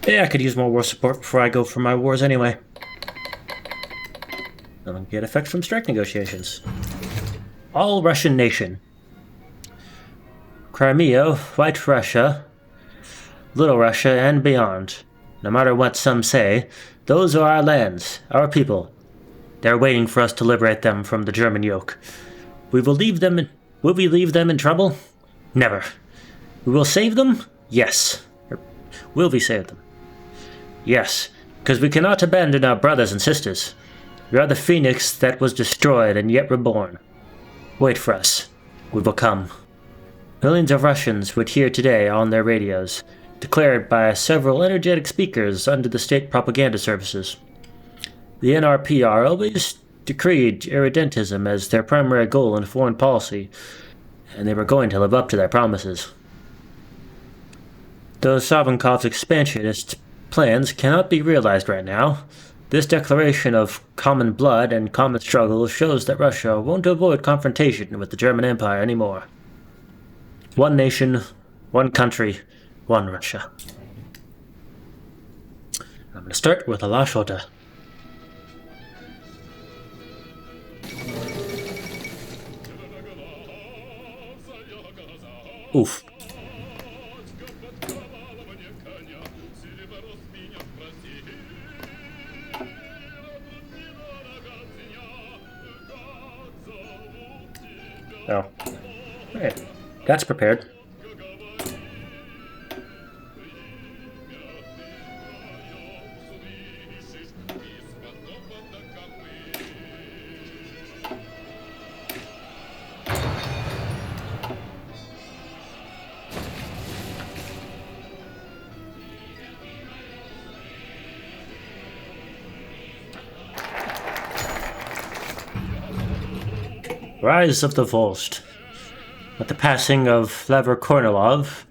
Yeah, I could use more war support before I go for my wars anyway. I'll get effect from strike negotiations. All Russian nation. Crimea, White Russia, Little Russia, and beyond. No matter what some say, those are our lands, our people. They're waiting for us to liberate them from the German yoke. Will we leave them in trouble? Never. We will save them? Yes. Or will we save them? Yes, because we cannot abandon our brothers and sisters. We are the phoenix that was destroyed and yet reborn. Wait for us. We will come. Millions of Russians would hear today on their radios, declared by several energetic speakers under the state propaganda services. The NRPR always decreed irredentism as their primary goal in foreign policy, and they were going to live up to their promises. Though Savinkov's expansionist plans cannot be realized right now, this declaration of common blood and common struggle shows that Russia won't avoid confrontation with the German Empire anymore. One nation, one country, one Russia. I'm going to start with La Shota. Oof. Oh. Alright. That's prepared. Rise of the Volst. With the passing of Lever Kornilov,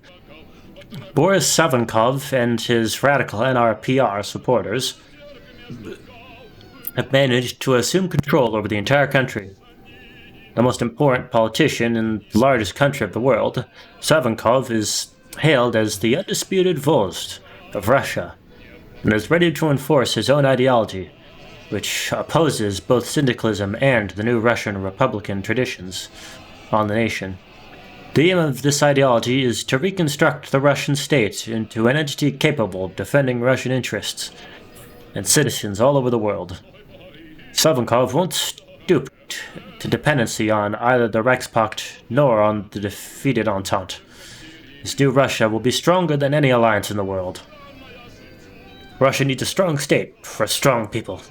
Boris Savinkov and his radical NRPR supporters have managed to assume control over the entire country. The most important politician in the largest country of the world, Savinkov is hailed as the undisputed Volst of Russia and is ready to enforce his own ideology, which opposes both syndicalism and the new Russian Republican traditions on the nation. The aim of this ideology is to reconstruct the Russian state into an entity capable of defending Russian interests and citizens all over the world. Savinkov won't stoop to dependency on either the Reichspakt nor on the defeated Entente. His new Russia will be stronger than any alliance in the world. Russia needs a strong state for a strong people.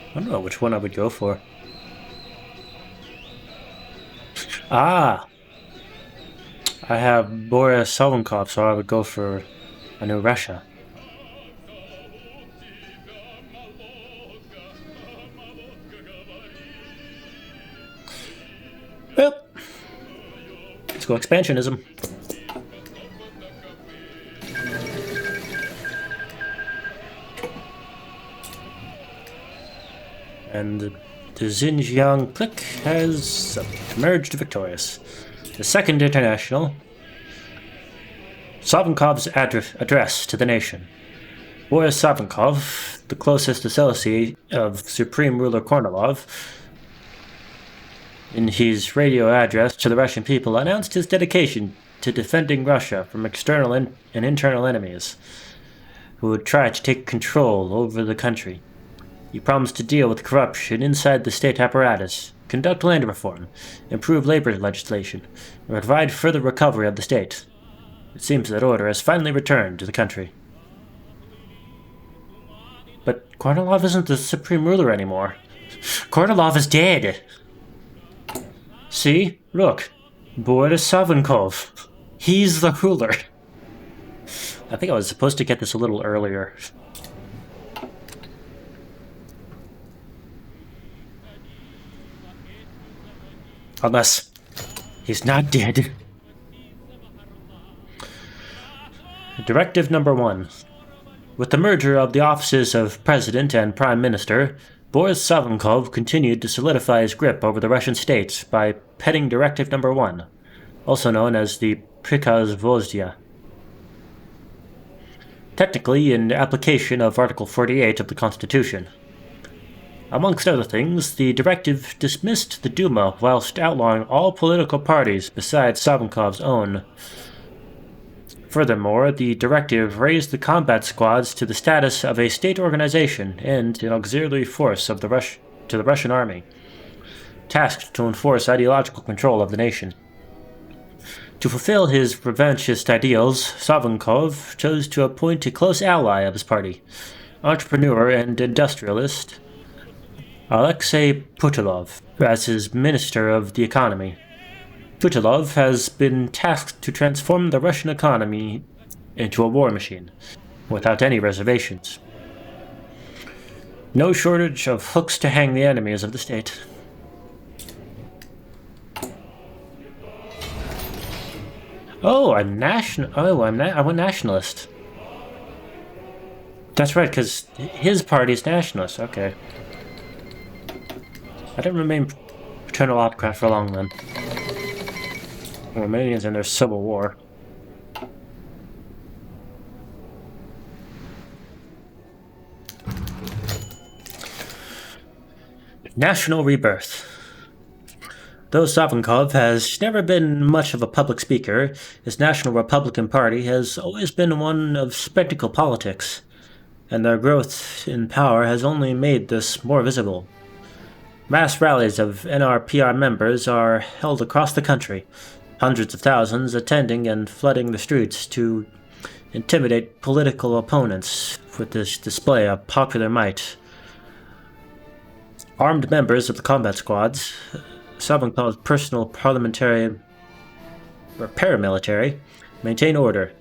I don't know which one I would go for. Ah! I have Boris Savinkov, so I would go for a new Russia. Well, let's go expansionism. And the Xinjiang clique has emerged victorious. The Second International. Savinkov's address to the nation. Boris Savinkov, the closest associate of Supreme Ruler Kornilov, in his radio address to the Russian people, announced his dedication to defending Russia from external and internal enemies who would try to take control over the country. He promised to deal with corruption inside the state apparatus, conduct land reform, improve labor legislation, and provide further recovery of the state. It seems that order has finally returned to the country. But Kornilov isn't the supreme ruler anymore. Kornilov is dead! See? Look. Boris Savinkov. He's the ruler. I think I was supposed to get this a little earlier. Unless he's not dead. Directive number 1. With the merger of the offices of President and Prime Minister, Boris Savinkov continued to solidify his grip over the Russian states by penning Directive number 1, also known as the Prikaz Vozhdia. Technically in application of Article 48 of the Constitution. Amongst other things, the directive dismissed the Duma whilst outlawing all political parties besides Savinkov's own. Furthermore, the directive raised the combat squads to the status of a state organization and an auxiliary force of the Russian army, tasked to enforce ideological control of the nation. To fulfill his revanchist ideals, Savinkov chose to appoint a close ally of his party, entrepreneur and industrialist Alexei Putilov, as his Minister of the Economy. Putilov has been tasked to transform the Russian economy into a war machine, without any reservations. No shortage of hooks to hang the enemies of the state. Oh, I'm a nationalist. That's right, because his party's nationalist. Okay. I didn't remain paternal autocrat for long then. Romanians in their civil war. National rebirth. Though Savinkov has never been much of a public speaker, his National Republican Party has always been one of spectacle politics, and their growth in power has only made this more visible. Mass rallies of NRPR members are held across the country, hundreds of thousands attending and flooding the streets to intimidate political opponents with this display of popular might. Armed members of the combat squads, Savinkov's personal parliamentary or paramilitary, maintain order.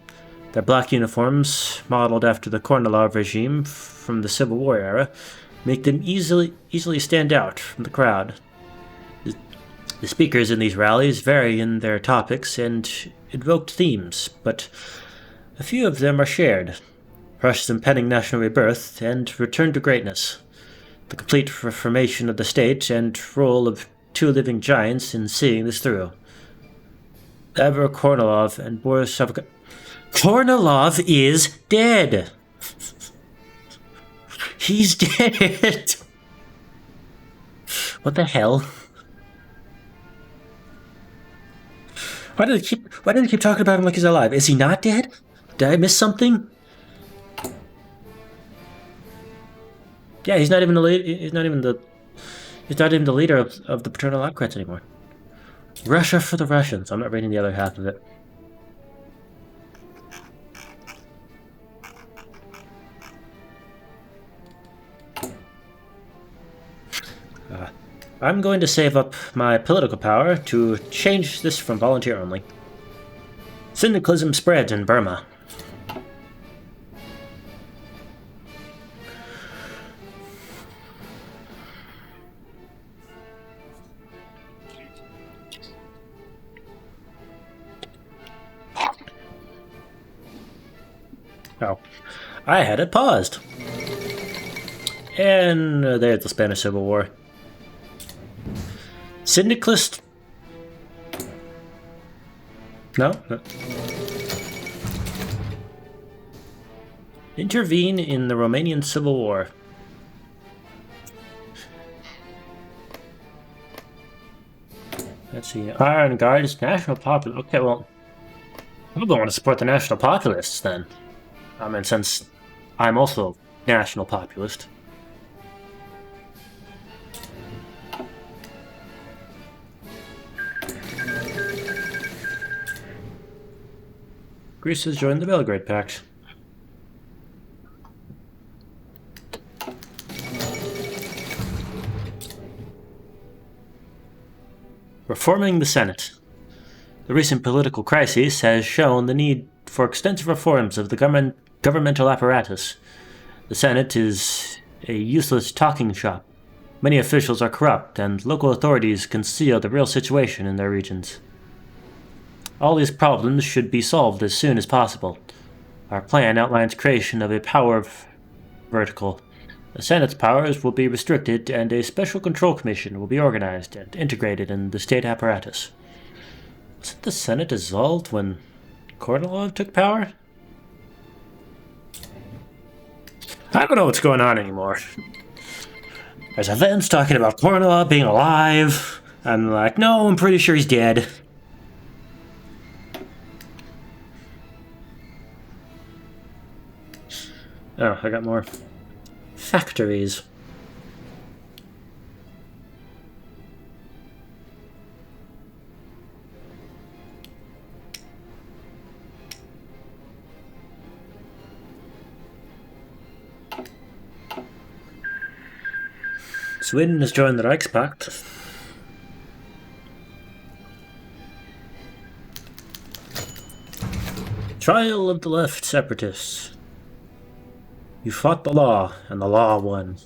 Their black uniforms, modeled after the Kornilov regime from the Civil War era, make them easily stand out from the crowd. The speakers in these rallies vary in their topics and invoked themes, but a few of them are shared. Russia's impending national rebirth and return to greatness. The complete reformation of the state and role of two living giants in seeing this through. Ever Kornilov and Boris Savinkov. Kornilov is dead! He's dead! What the hell? Why do they keep talking about him like he's alive? Is he not dead? Did I miss something? Yeah, he's not even the leader of the paternal autocrats anymore. Russia for the Russians. I'm not reading the other half of it. I'm going to save up my political power to change this from volunteer only. Syndicalism spreads in Burma. Oh, I had it paused. And there's the Spanish Civil War. Syndicalist? No? Intervene in the Romanian Civil War. Let's see. Iron Guard is National Populist. Okay, well, I'm going to support the National Populists then. I mean, since I'm also National Populist. Greece has joined the Belgrade Pact. Reforming the Senate. The recent political crisis has shown the need for extensive reforms of the governmental apparatus. The Senate is a useless talking shop, Many officials are corrupt, and local authorities conceal the real situation in their regions. All these problems should be solved as soon as possible. Our plan outlines creation of a power vertical. The Senate's powers will be restricted, and a special control commission will be organized and integrated in the state apparatus. Wasn't the Senate dissolved when Kornilov took power? I don't know what's going on anymore. There's events talking about Kornilov being alive. I'm like, no, I'm pretty sure he's dead. Oh, I got more factories. Sweden has joined the Reichspakt. Trial of the left separatists. You fought the law, and the law won.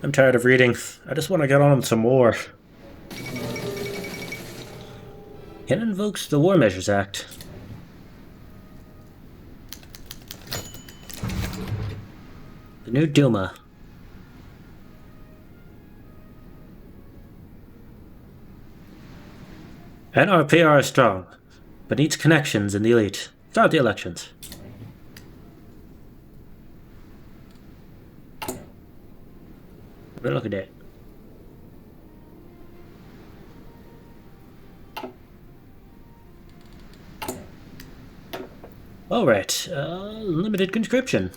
I'm tired of reading. I just want to get on with some war. It invokes the War Measures Act. The new Duma. NRPR is strong, but needs connections in the elite. Start the elections. Look at that. Alright, limited conscription.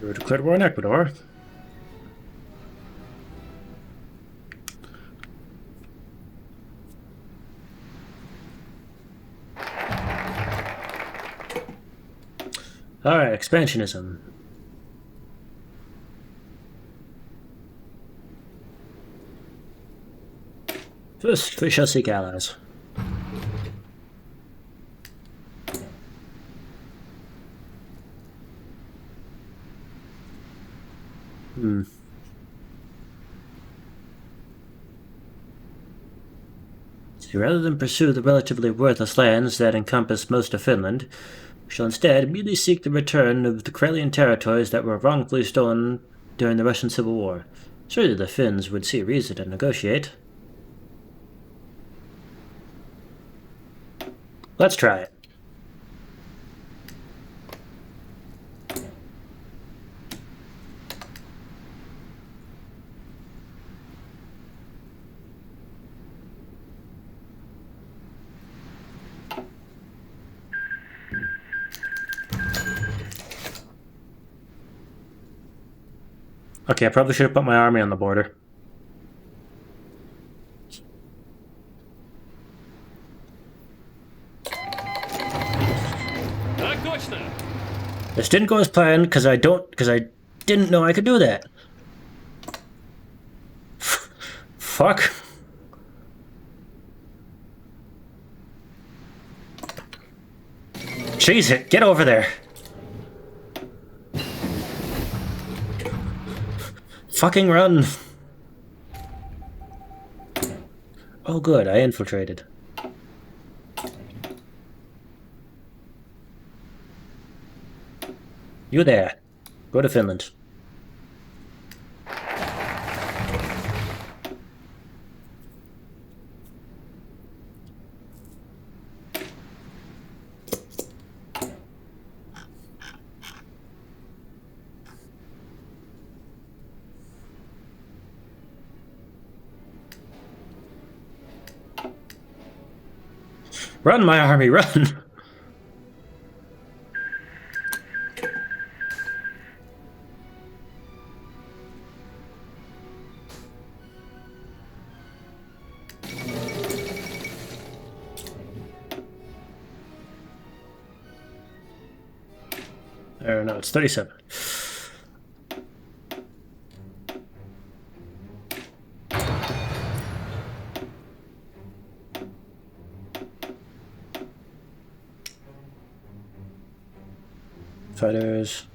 We declared war in Ecuador. Alright, expansionism. First, we shall seek allies. So rather than pursue the relatively worthless lands that encompass most of Finland, we shall instead immediately seek the return of the Karelian territories that were wrongfully stolen during the Russian Civil War. Surely the Finns would see reason to negotiate. Let's try it. Okay, I probably should have put my army on the border. This didn't go as planned because I didn't know I could do that. Fuck. Jeez it, get over there. Fucking run. Oh good, I infiltrated. You there. Go to Finland. Run, my army, run! Or no, it's 37. Fighters.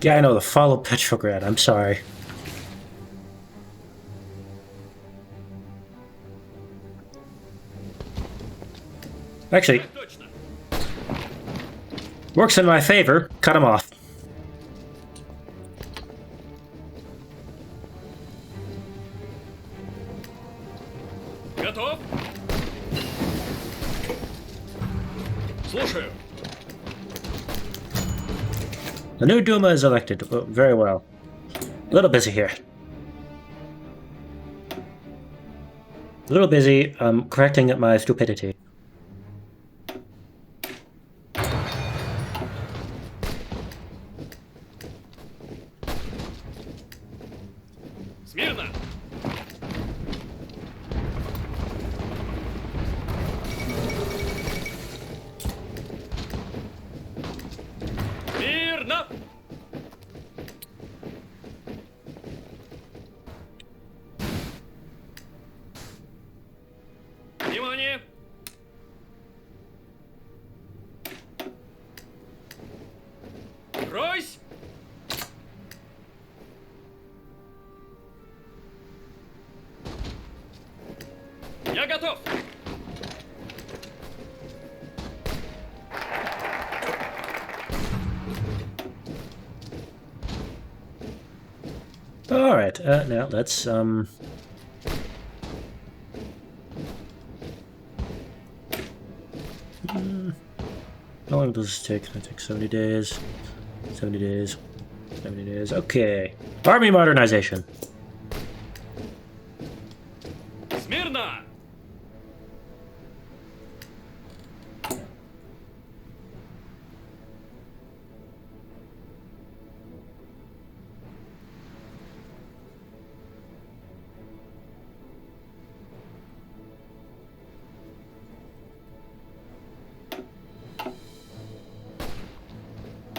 Yeah, I know, the fall of Petrograd, I'm sorry. Actually, works in my favor. Cut him off. Готов? Слушаю. The new Duma is elected. Oh, very well. A little busy here. A little busy correcting my stupidity. Смирно. Смирно. Внимание. Брось. Я готов. All right. Now let's How long does this take? It takes 70 days. 70 days. 70 days. Okay. Army modernization. Смирно.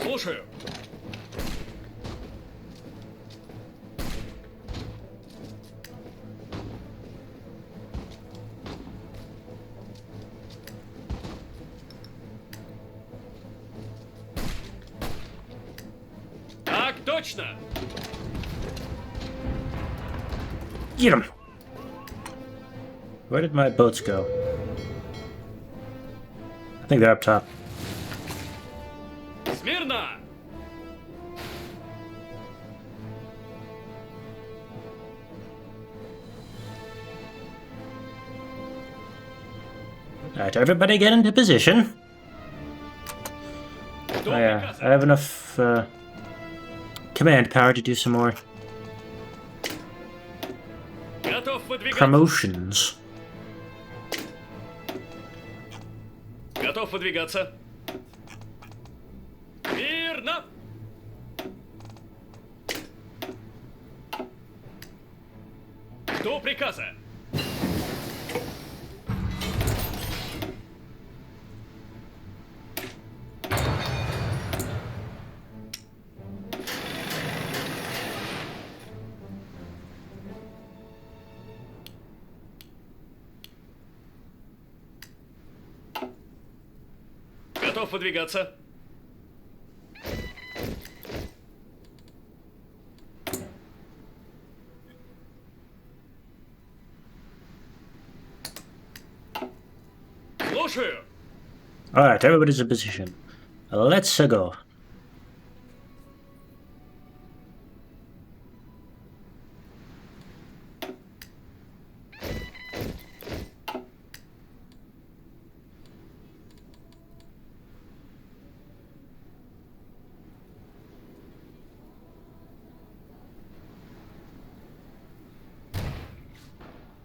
Слушаю. Так точно. Get him. Where did my boats go? I think they're up top. Смирно. Alright, everybody get into position. Кто Oh, yeah, приказывает? I have enough command power to do some more Готов выдвигаться. promotions. Готов выдвигаться. Мирно. Жду приказа. Готов выдвигаться. Слушаю. Alright, everybody's in position. Let's go.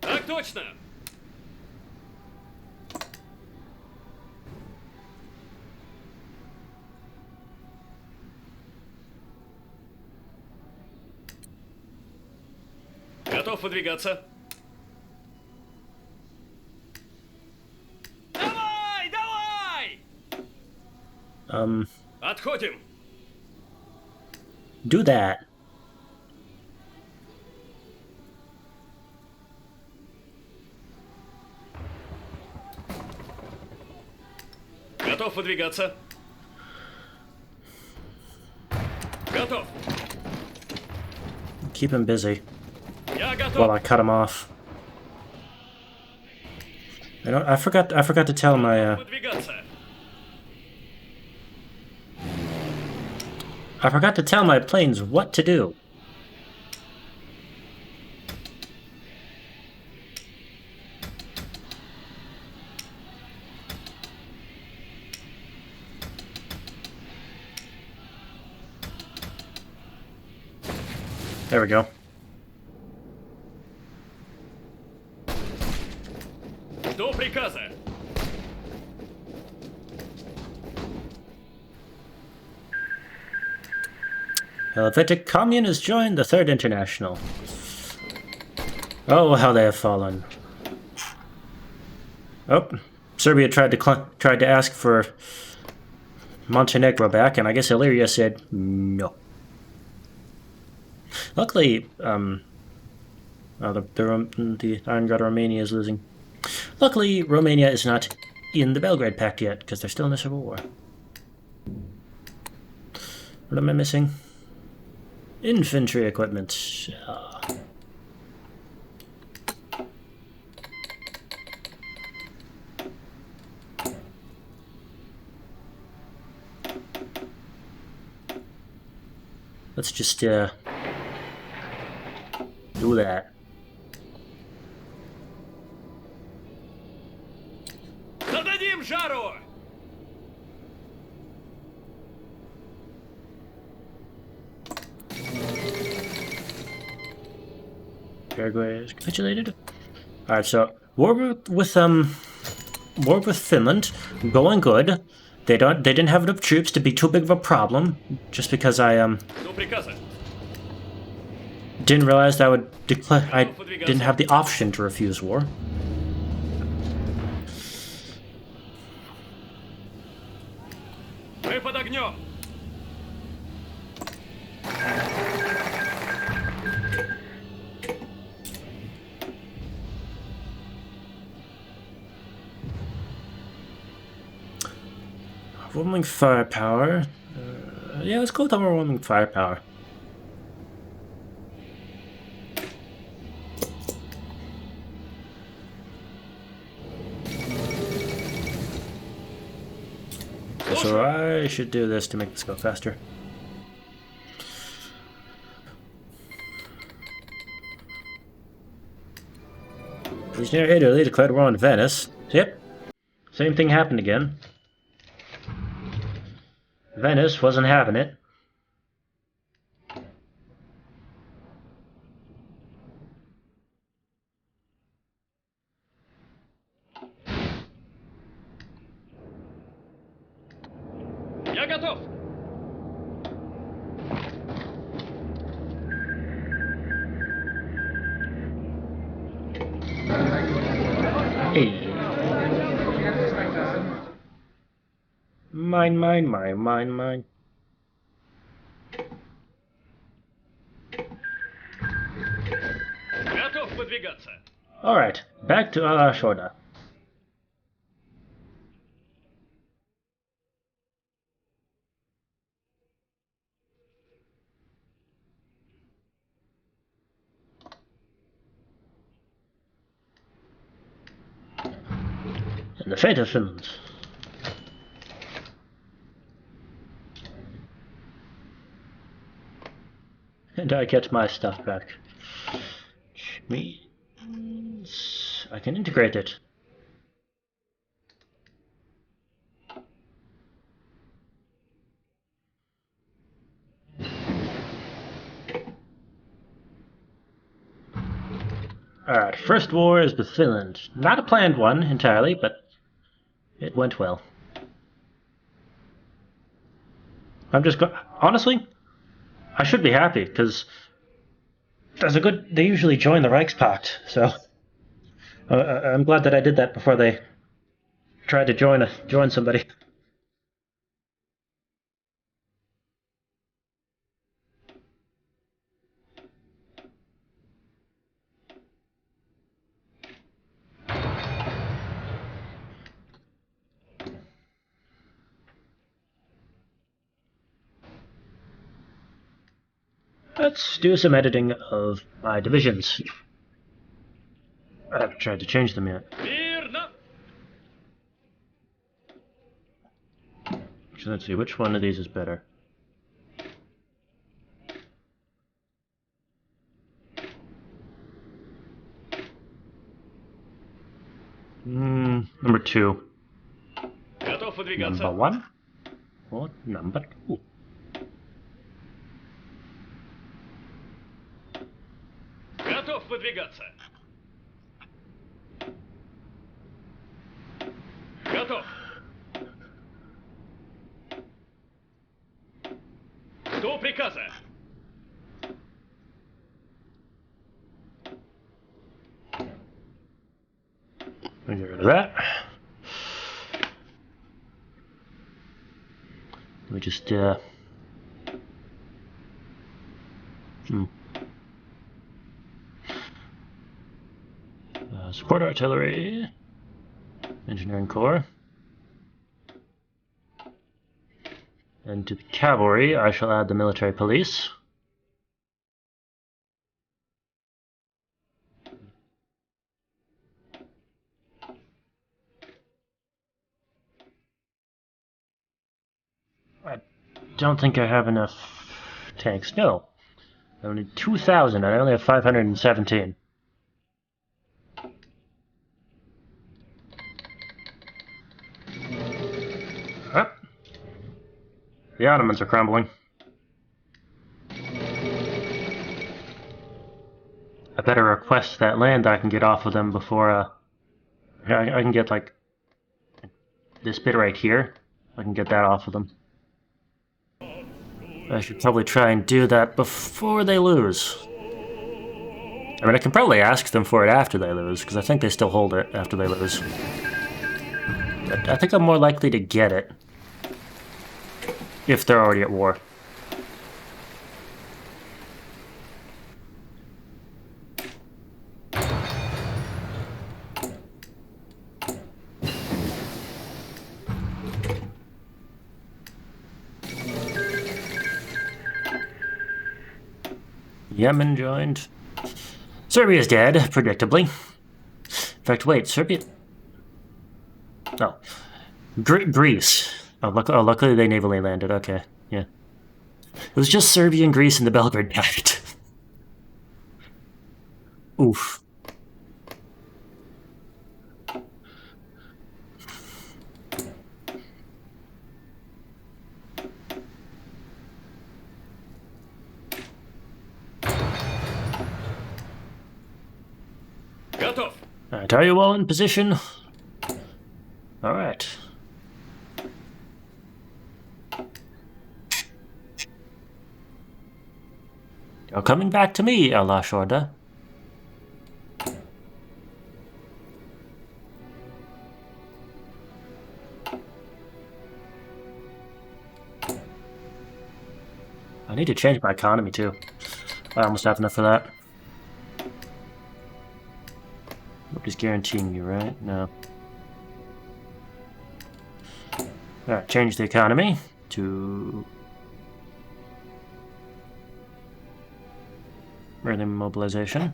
Так точно. Готов выдвигаться. Давай, давай! Отходим. Do that. Готов выдвигаться. Готов. Keep him busy Я готов. while I cut him off. I forgot to tell my Выдвигаться. I forgot to tell my planes what to do. There we go. Жду приказа. Helvetic Commune has joined the Third International. Oh, how they have fallen. Oh, Serbia tried to ask for Montenegro back, and I guess Illyria said no. Luckily, the Iron God of Romania is losing. Luckily, Romania is not in the Belgrade Pact yet, because they're still in the Civil War. What am I missing? Infantry equipment. Let's just do that. Зададим жару. Paraguay has capitulated. Alright, so war with Finland going good. They didn't have enough troops to be too big of a problem. Just because I Жду приказа. didn't realize that I didn't have the option to refuse war. Мы под огнем. Overwhelming firepower. Yeah, let's go with overwhelming firepower. So I should do this to make this go faster. He's near Italy, declared war on Venice. Yep. Same thing happened again. Venice wasn't having it. Я готов. Hey. Mine. Готов выдвигаться. Alright, back to Alashoda. And the fate of Finland. And I get my stuff back. Which means I can integrate it. Alright, first war is with Finland. Not a planned one entirely, but it went well. Honestly, I should be happy, because they usually join the Reichspakt, so I'm glad that I did that before they tried to join somebody. Let's do some editing of my divisions. I haven't tried to change them yet. So let's see, which one of these is better? Number 2. Number 1 or number 2? Готов выдвигаться. Готов. Жду приказа. Get rid of that. Let me just support artillery, engineering corps, and to the cavalry I shall add the military police. I don't think I have enough tanks. No, I only need 2,000 and I only have 517. The Ottomans are crumbling. I better request that land I can get off of them before I can get like this bit right here. I can get that off of them. I should probably try and do that before they lose. I mean, I can probably ask them for it after they lose, because I think they still hold it after they lose. But I think I'm more likely to get it if they're already at war. Yemen joined. Serbia's dead, predictably. In fact, wait, Serbia... Oh. Greece. Oh, luckily they navally landed. Okay, yeah. It was just Serbia and Greece in the Belgrade Pact. Oof. Готов. Alright, are you all in position? Alright. You're coming back to me, Allah Shorda. I need to change my economy too. I almost have enough for that. Nobody's guaranteeing you, right? No. Alright, change the economy to... early mobilization.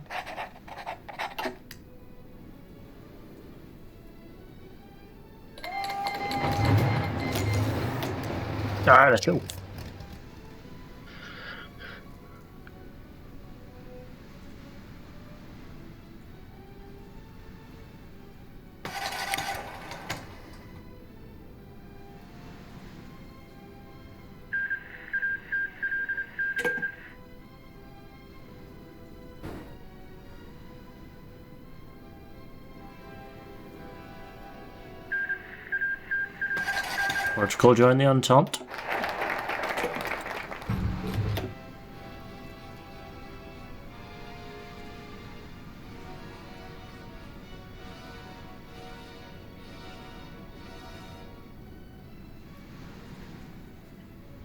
Alright, let's go. Portugal join the Entente.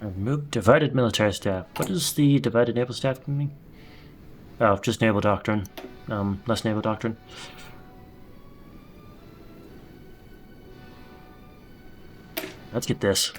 Remove divided military staff. What does the divided naval staff mean? Oh, just naval doctrine. Less naval doctrine. Let's get this.